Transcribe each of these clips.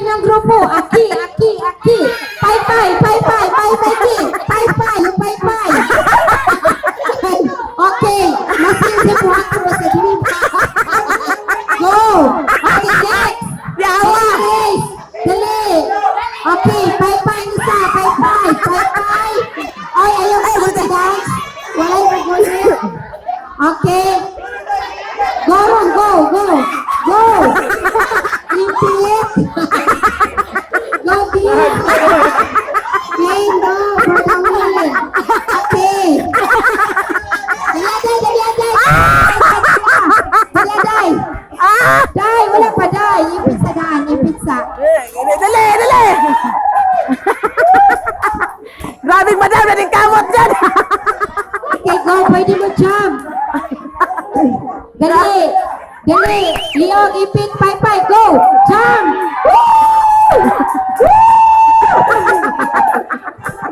ng grupo, aki. Pay, ki. Pay, yung pay. Okay, masinsin po ako sa dream. Go! Okay, next. Yawa! Next. Dali. Okay, pay, isa. Pay. Ay, ayaw ko sa dance. Wala yung gulit. Okay. Go. Repeat. Go, dear. Game, go. For the win. Okay. Dali. Day, wala pa, day. Ipitsa. Dali! Grabing madam, nating kamot dyan! Okay, go. Pwede mo jump. Dali. Leong, ipit, pay. Go. Jump.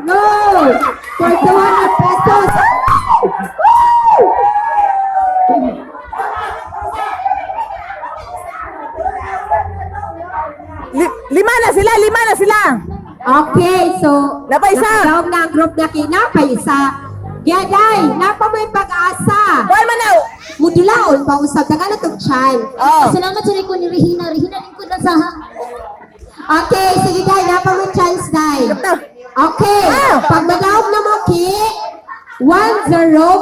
Go. For 200 pesos. Lima na sila! Okay, so Napaisa. nakadaog na ang group na kinapaisa. Yaday, napa may pag-asa. Boy manaw! Mudulaon pa usab daga na tong child. Oh. Salamat sa ko ni Regina lingkod na sa Okay, sige day, napa may chance day. Okay, pag madaog na mo ki 1-0,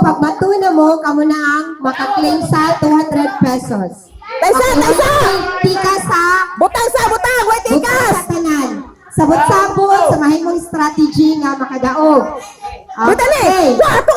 pag matuna mo, kamo na ang makaklaim sa 200 pesos. Taisa! Tika sa Butang! Wait, bukod ikas! sa tanan. Sabot-sabot, samahin mong strategy nga makadaog. Dali! Okay. Wato